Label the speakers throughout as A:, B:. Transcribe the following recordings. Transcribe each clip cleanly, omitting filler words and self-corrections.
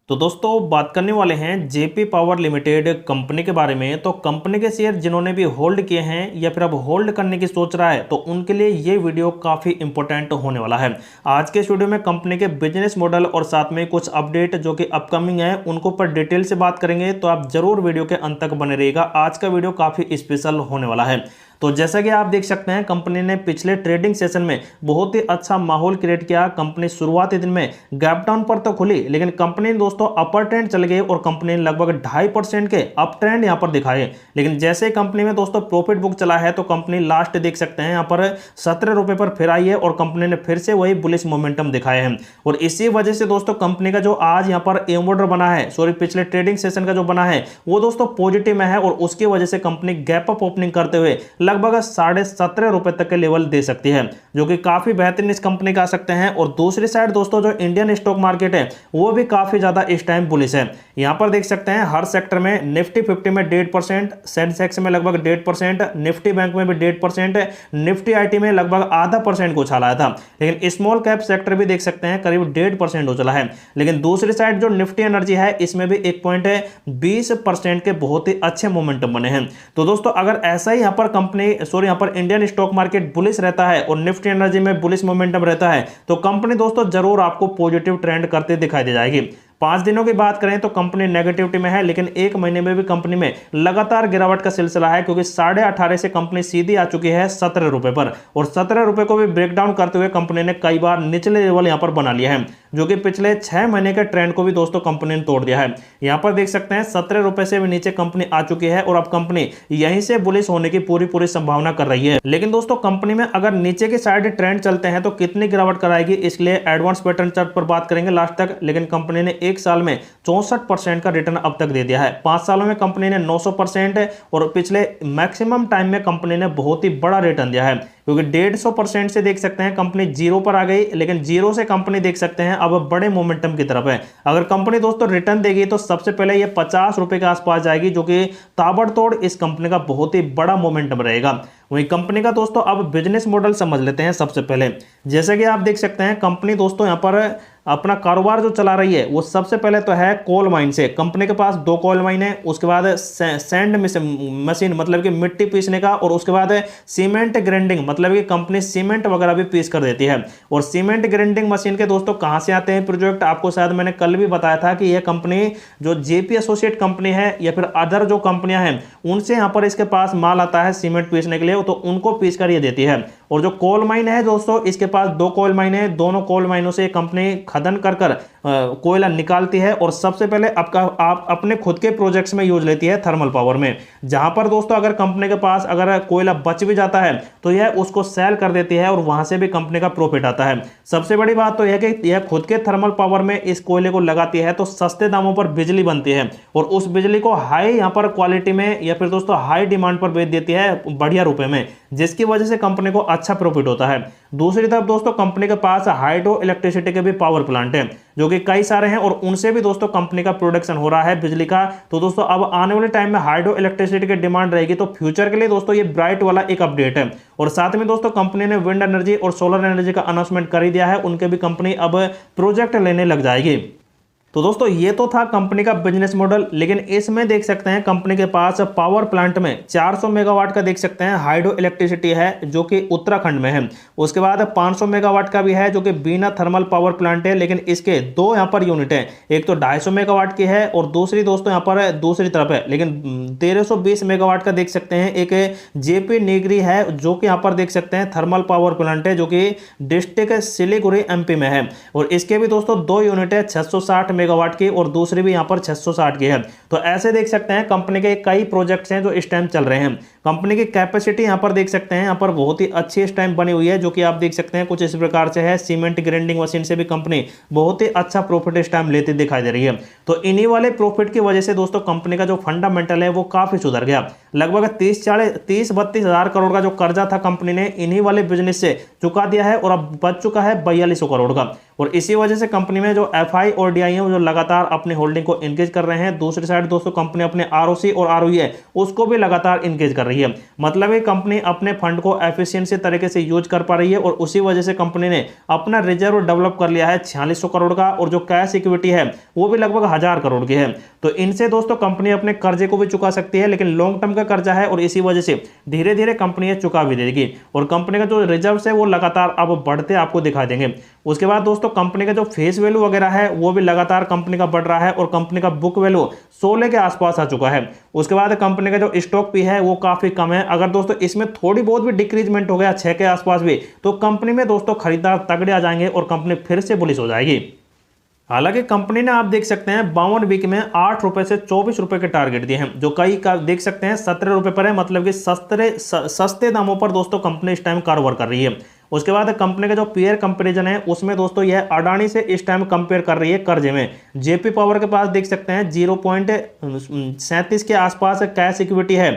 A: तो दोस्तों बात करने वाले हैं जेपी पावर लिमिटेड कंपनी के बारे में। तो कंपनी के शेयर जिन्होंने भी होल्ड किए हैं या फिर अब होल्ड करने की सोच रहा है तो उनके लिए ये वीडियो काफ़ी इंपॉर्टेंट होने वाला है। आज के इस वीडियो में कंपनी के बिजनेस मॉडल और साथ में कुछ अपडेट जो कि अपकमिंग है उनको पर डिटेल से बात करेंगे, तो आप जरूर वीडियो के अंत तक बने रहिएगा। आज का वीडियो काफ़ी स्पेशल होने वाला है। तो जैसा कि आप देख सकते हैं कंपनी ने पिछले ट्रेडिंग सेशन में बहुत ही अच्छा माहौल क्रिएट किया। कंपनी शुरुआती दिन में गैप डाउन पर तो खुली, लेकिन कंपनी दोस्तों अपर ट्रेंड चल गई और कंपनी ने लगभग 2.5% के अप ट्रेंड यहां पर दिखाए। लेकिन जैसे ही कंपनी में दोस्तों प्रॉफिट बुक चला है तो कंपनी लास्ट देख सकते हैं यहां पर 17 रुपए पर फिर आई है और कंपनी ने फिर से वही बुलिश मोमेंटम दिखाए हैं। और इसी वजह से दोस्तों कंपनी का जो आज यहां पर एम ऑर्डर बना है, पिछले ट्रेडिंग सेशन का जो बना है वो दोस्तों पॉजिटिव में है और उसकी वजह से कंपनी गैप अप ओपनिंग करते हुए लगभग 17.5 रुपए तक के लेवल दे सकती है, जो कि काफी बेहतरीन इस कंपनी का आ सकते हैं। और दूसरी साइड दोस्तों जो इंडियन स्टॉक मार्केट है वो भी काफी ज्यादा इस टाइम बुलिश है। यहां पर देख सकते हैं हर सेक्टर में निफ्टी 50 में 1.5%, सेंसेक्स में लगभग 1.5%, निफ्टी बैंक में भी 1.5%, निफ्टी आईटी में लगभग 0.5% को उछाला था। लेकिन स्मॉल कैप सेक्टर भी देख सकते हैं करीब 1.5% उछला है। लेकिन दूसरी साइड जो निफ्टी एनर्जी है इसमें भी 1.20% के बहुत ही अच्छे मोमेंटम बने हैं। तो दोस्तों अगर ऐसा ही यहां पर यहां पर इंडियन स्टॉक मार्केट बुलिश रहता है और निफ्टी एनर्जी में बुलिश मोमेंटम रहता है तो कंपनी दोस्तों जरूर आपको पॉजिटिव ट्रेंड करते दिखाई दे जाएगी। 5 दिनों की बात करें तो कंपनी नेगेटिविटी में है, लेकिन एक महीने में भी कंपनी में लगातार गिरावट का सिलसिला है, क्योंकि 18.5 से कंपनी सीधी आ चुकी है 17 रुपए पर। और 17 रुपए को भी ब्रेक डाउन करते हुए कंपनी ने कई बार निचले लेवल यहां पर बना लिया है, जो कि पिछले 6 महीने के ट्रेंड को भी दोस्तों कंपनी ने तोड़ दिया है। यहां पर देख सकते हैं 17 रुपए से भी नीचे कंपनी आ चुकी है और अब कंपनी यहीं से बुलिश होने की पूरी संभावना कर रही है। लेकिन दोस्तों कंपनी में अगर नीचे की साइड ट्रेंड चलते हैं तो कितनी गिरावट कराएगी, इसलिए एडवांस पैटर्न चार्ट पर बात करेंगे लास्ट तक। लेकिन कंपनी ने एक साल में 64% का रिटर्न अब तक दे दिया है। 5 सालों में कंपनी ने 900% और पिछले मैक्सिमम टाइम में कंपनी ने बहुत ही बड़ा रिटर्न दिया है, क्योंकि 150% से देख सकते हैं कंपनी जीरो पर आ गई, लेकिन जीरो से कंपनी देख सकते हैं अब बड़े मोमेंटम की तरफ है। अगर कंपनी दोस्तों रिटर्न देगी तो सबसे पहले ये 50 रुपए के आसपास जाएगी, जो कि ताबड़तोड़ इस कंपनी का बहुत ही बड़ा मोमेंटम रहेगा। वही कंपनी का दोस्तों अब बिजनेस मॉडल समझ लेते हैं। सबसे पहले जैसे कि आप देख सकते हैं कंपनी दोस्तों यहां पर अपना कारोबार जो चला रही है वो सबसे पहले तो है कोल माइन से। कंपनी के पास 2 कोल माइन है, उसके बाद सैंड मशीन मतलब कि मिट्टी पीसने का, और उसके बाद सीमेंट ग्राइंडिंग मतलब कि कंपनी सीमेंट वगैरह भी पीस कर देती है। और सीमेंट ग्राइंडिंग मशीन के दोस्तों कहां से आते हैं प्रोजेक्ट, आपको शायद मैंने कल भी बताया था कि यह कंपनी जो जेपी एसोसिएट कंपनी है या फिर अदर जो कंपनियां हैं उनसे यहां पर इसके पास माल आता है सीमेंट पीसने के लिए, तो उनको पीस कर ये देती है। और जो कोल माइन है दोस्तों इसके पास 2 कोल माइन है, दोनों कोल माइनों से कंपनी खदन कर कोयला निकालती है और सबसे पहले आप अपने खुद के प्रोजेक्ट्स में यूज लेती है थर्मल पावर में। जहां पर दोस्तों अगर कंपनी के पास अगर कोयला बच भी जाता है तो यह उसको सेल कर देती है और वहां से भी कंपनी का प्रॉफिट आता है। सबसे बड़ी बात तो यह कि यह खुद के थर्मल पावर में इस कोयले को लगाती है तो सस्ते दामों पर बिजली बनती है और उस बिजली को हाई यहां पर क्वालिटी में या फिर दोस्तों हाई डिमांड पर बेच देती है बढ़िया रुपए में, जिसकी वजह से कंपनी को अच्छा प्रॉफिट होता है। दूसरी तरफ दोस्तों कंपनी के पास हाइड्रो इलेक्ट्रिसिटी के भी पावर प्लांट है, जो कि कई सारे हैं और उनसे भी दोस्तों कंपनी का प्रोडक्शन हो रहा है बिजली का। तो दोस्तों अब आने वाले टाइम में हाइड्रो इलेक्ट्रिसिटी की डिमांड रहेगी, तो फ्यूचर के लिए दोस्तों ये ब्राइट वाला एक अपडेट है। और साथ में दोस्तों कंपनी ने विंड एनर्जी और सोलर एनर्जी का अनाउंसमेंट कर ही दिया है, उनके भी कंपनी अब प्रोजेक्ट लेने लग जाएगी। तो दोस्तों ये तो था कंपनी का बिजनेस मॉडल, लेकिन इसमें देख सकते हैं कंपनी के पास पावर प्लांट में 400 मेगावाट का देख सकते हैं हाइड्रो इलेक्ट्रिसिटी है, जो कि उत्तराखंड में है। उसके बाद 500 मेगावाट का भी है जो कि बीना थर्मल पावर प्लांट है, लेकिन इसके 2 यहाँ पर यूनिट है, एक तो 250 मेगावाट की है और दूसरी दोस्तों यहाँ पर दूसरी तरफ है। लेकिन 1320 मेगावाट का देख सकते हैं एक जेपी नीगरी है, जो कि यहाँ पर देख सकते हैं थर्मल पावर प्लांट है, जो कि डिस्ट्रिक्ट सिलीगुड़ी एमपी में है। और इसके भी दोस्तों 2 यूनिट है 660 मेगावाट की और दूसरी भी यहां पर 660 की है। तो ऐसे देख सकते हैं कंपनी के कई प्रोजेक्ट्स हैं जो इस टाइम चल रहे हैं। कंपनी की कैपेसिटी यहां पर देख सकते हैं यहां पर बहुत ही अच्छी इस टाइम बनी हुई है, जो कि आप देख सकते हैं कुछ इस प्रकार से है। सीमेंट ग्राइंडिंग मशीन से भी कंपनी बहुत ही अच्छा प्रॉफिट इस टाइम लेती दिखाई दे रही है। तो इन्हीं वाले प्रॉफिट की वजह से दोस्तों कंपनी का जो फंडामेंटल है वो काफी सुधर गया। लगभग 30-32 हजार करोड़ का जो कर्जा था कंपनी ने इन्हीं वाले बिजनेस से चुका दिया है और अब बच चुका है 4200 करोड़ का। और इसी वजह से कंपनी में जो एफआई और डीआई है जो लगातार अपनी होल्डिंग को इंक्रीज कर रहे हैं। दूसरी साइड दोस्तों कंपनी अपने आरओसी और आरओई है उसको भी लगातार इंक्रीज कर रही है। मतलब ये कंपनी अपने फंड को एफिशिएंसी तरीके से यूज कर पा रही है और उसी वजह से कंपनी ने अपना रिजर्व डेवलप कर लिया है 4600 करोड़ का, और जो कैश इक्विटी है वो भी लगभग 1000 करोड़ की है। तो इनसे दोस्तों कंपनी अपने कर्जे को भी चुका सकती है, लेकिन लॉन्ग टर्म का कर्जा है और इसी वजह से धीरे धीरे कंपनी ये चुका भी देगी और कंपनी का जो रिजर्व है वो लगातार अब बढ़ते आपको दिखाई देंगे। उसके बाद दोस्तों कंपनी का जो फेस वैल्यू वगैरह है वो भी लगातार कंपनी का बढ़ रहा है और कंपनी का बुक वैल्यू 16 के आसपास आ चुका है। उसके बाद कंपनी का जो स्टॉक भी है वो काफी कम है। अगर दोस्तों इसमें थोड़ी बहुत भी डिक्रीजमेंट हो गया 6 के आसपास भी, तो कंपनी में दोस्तों खरीदार तगड़े आ जाएंगे और कंपनी फिर से बुलिश हो जाएगी। हालांकि कंपनी ने आप देख सकते हैं 52 वीक में 8 रुपए से 24 रुपए के टारगेट दिए हैं, जो कई का देख सकते हैं 17 रुपए पर है। मतलब कि सस्ते दामों पर दोस्तों कंपनी इस टाइम कारोबार कर रही है। उसके बाद कंपनी का जो पीयर कंपैरिजन है उसमें दोस्तों यह अडानी से इस टाइम कंपेयर कर रही है कर्जे में। जेपी पावर के पास देख सकते हैं 0.37 के आसपास कैश इक्विटी है,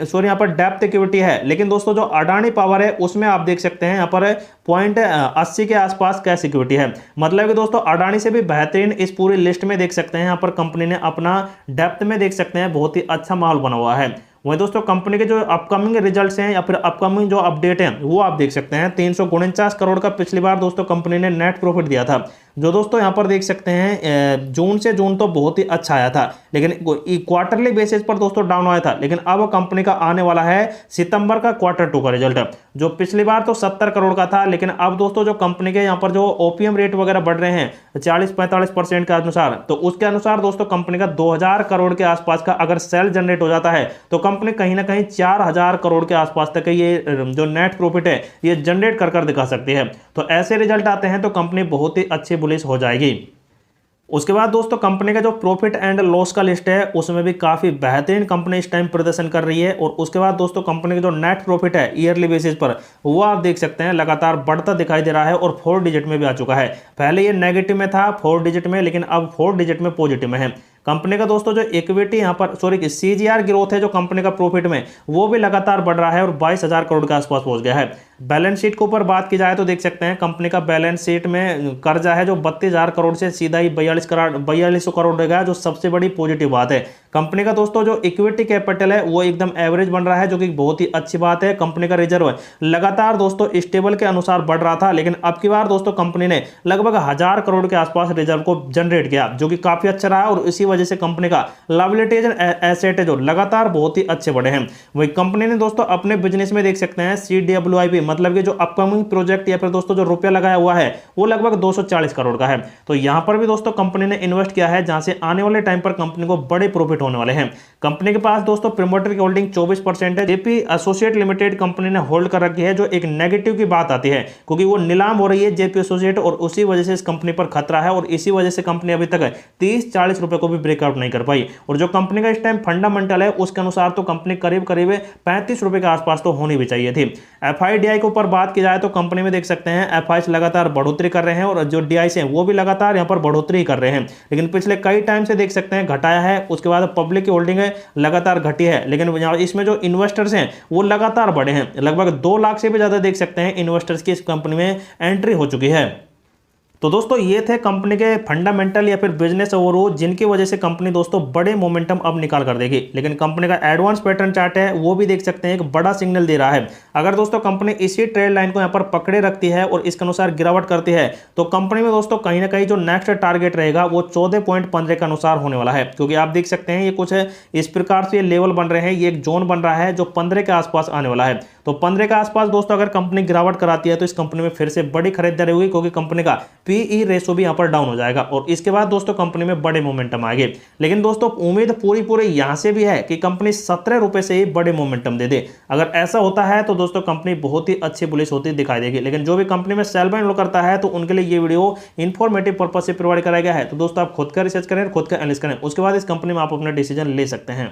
A: सॉरी यहाँ पर डेप्थ इक्विटी है। लेकिन दोस्तों जो अडानी पावर है उसमें आप देख सकते हैं यहाँ पर 0.80 के आसपास कैश इक्विटी है। मतलब कि दोस्तों अडानी से भी बेहतरीन इस पूरी लिस्ट में देख सकते हैं। यहाँ पर कंपनी ने अपना डेप्थ में देख सकते हैं बहुत ही अच्छा माहौल बना हुआ है। वही दोस्तों कंपनी के जो अपकमिंग रिजल्ट्स हैं या फिर अपकमिंग जो अपडेट हैं वो आप देख सकते हैं। 349 करोड़ का पिछली बार दोस्तों कंपनी ने नेट प्रॉफिट दिया था, जो दोस्तों यहाँ पर देख सकते हैं जून से जून तो बहुत ही अच्छा आया था, लेकिन क्वार्टरली बेसिस पर दोस्तों डाउन आया था। लेकिन अब कंपनी का आने वाला है सितंबर का Q2 का रिजल्ट, जो पिछली बार तो 70 करोड़ का था, लेकिन अब दोस्तों जो कंपनी के यहाँ पर जो ओपीएम रेट वगैरह बढ़ रहे हैं 40-45% के अनुसार, तो उसके अनुसार दोस्तों कंपनी का 2000 करोड़ के आसपास का अगर सेल जनरेट हो जाता है तो कंपनी कहीं ना कहीं 4000 करोड़ के आसपास तक ये जो नेट प्रॉफिट है ये जनरेट कर दिखा सकती है। तो ऐसे रिजल्ट आते हैं तो कंपनी बहुत ही अच्छी बुलिश हो जाएगी। उसके बाद दोस्तों कंपनी का जो प्रॉफिट एंड लॉस का लिस्ट है उसमें भी काफी बेहतरीन कंपनी इस टाइम प्रदर्शन कर रही है। और उसके बाद दोस्तों कंपनी का जो नेट प्रॉफिट है ईयरली बेसिस पर वो आप देख सकते हैं लगातार बढ़ता दिखाई दे रहा है और 4 डिजिट में भी आ चुका है। पहले ये नेगेटिव में था 4 डिजिट में, लेकिन अब 4 डिजिट में पॉजिटिव में है। कंपनी का दोस्तों जो इक्विटी यहाँ पर सॉरी सीजीआर ग्रोथ है जो कंपनी का प्रॉफिट में वो भी लगातार बढ़ रहा है और 22,000 करोड़ के आसपास पहुंच गया है। बैलेंस शीट के ऊपर बात की जाए तो देख सकते हैं कंपनी का बैलेंस शीट में कर्जा है जो 32,000 करोड़ से सीधा ही 4200 करोड़ हो गया, जो सबसे बड़ी पॉजिटिव बात है। कंपनी का दोस्तों जो इक्विटी कैपिटल है वो एकदम एवरेज बन रहा है, जो कि बहुत ही अच्छी बात है। कंपनी का रिजर्व लगातार दोस्तों स्टेबल के अनुसार बढ़ रहा था, लेकिन अब की बार दोस्तों कंपनी ने लगभग 1000 करोड़ के आसपास रिजर्व को जनरेट किया, जो कि काफी अच्छा रहा और इसी वजह से कंपनी का लायबिलिटीज एसेट जो लगातार बहुत ही अच्छे बढ़े हैं। वही कंपनी ने दोस्तों अपने बिजनेस में देख सकते हैं CWIP मतलब कि जो अपकमिंग प्रोजेक्ट या फिर दोस्तों जो रुपया लगाया हुआ है वो लगभग 240 करोड़ का है। तो यहां पर भी दोस्तों कंपनी ने इन्वेस्ट किया है जहां से आने वाले टाइम पर कंपनी को बड़े प्रॉफिट होने वाले हैं। कंपनी के पास दोस्तों प्रमोटर की होल्डिंग 24% है। जेपी एसोसिएट लिमिटेड कंपनी ने होल्ड कर रखी है, जो एक नेगेटिव की बात आती है क्योंकि वो नीलाम हो रही है जेपी एसोसिएट और उसी वजह से इस कंपनी पर खतरा है और इसी वजह से कंपनी अभी तक 30-40 रुपए को भी ब्रेकआउट नहीं कर पाई। और जो कंपनी का इस टाइम फंडामेंटल है उसके अनुसार तो कंपनी करीब 35 रुपए के आसपास तो होनी भी चाहिए थी। एफआईडीआई के ऊपर बात की जाए तो कंपनी में देख सकते हैं एफआईस लगातार बढ़ोतरी कर रहे हैं और जो डीआईस हैं वो भी लगातार यहां पर बढ़ोतरी कर रहे हैं, लेकिन पिछले कई टाइम से देख सकते हैं घटाया है। उसके बाद पब्लिक की होल्डिंग है लगातार घटी है, लेकिन इसमें जो इन्वेस्टर्स हैं वो लगातार बढ़े हैं। लगभग 2 लाख से भी ज्यादा देख सकते हैं इन्वेस्टर्स की इस कंपनी में एंट्री हो चुकी है। तो दोस्तों ये थे कंपनी के फंडामेंटल या फिर बिजनेस ओवरऑल, जिनकी वजह से कंपनी दोस्तों बड़े मोमेंटम अब निकाल कर देगी। लेकिन कंपनी का एडवांस पैटर्न चार्ट है वो भी देख सकते हैं एक बड़ा सिग्नल दे रहा है। अगर दोस्तों कंपनी इसी ट्रेड लाइन को यहाँ पर पकड़े रखती है और इसके अनुसार गिरावट करती है तो कंपनी में दोस्तों कहीं ना कहीं जो नेक्स्ट टारगेट रहेगा वो 14.15 के अनुसार होने वाला है, क्योंकि आप देख सकते हैं ये कुछ इस प्रकार से लेवल बन रहे हैं। ये एक जोन बन रहा है जो 15 के आसपास आने वाला है। तो 15 के आसपास दोस्तों अगर कंपनी गिरावट कराती है तो इस कंपनी में फिर से बड़ी खरीदारी होगी, क्योंकि कंपनी का पीई रेशो भी यहाँ पर डाउन हो जाएगा और इसके बाद दोस्तों कंपनी में बड़े मोमेंटम आएंगे। लेकिन दोस्तों उम्मीद पूरी यहां से भी है कि कंपनी 17 रुपए से ही बड़े मोमेंटम दे दे। अगर ऐसा होता है तो दोस्तों कंपनी बहुत ही अच्छी बुलिश होती दिखाई देगी। लेकिन जो भी कंपनी में सेल बाय करता है तो उनके लिए ये वीडियो इंफॉर्मेटिव पर्पज से प्रोवाइड कराया गया है। तो दोस्तों आप खुद का रिसर्च करें, खुद का एनालिसिस करें, उसके बाद इस कंपनी में आप अपना डिसीजन ले सकते हैं।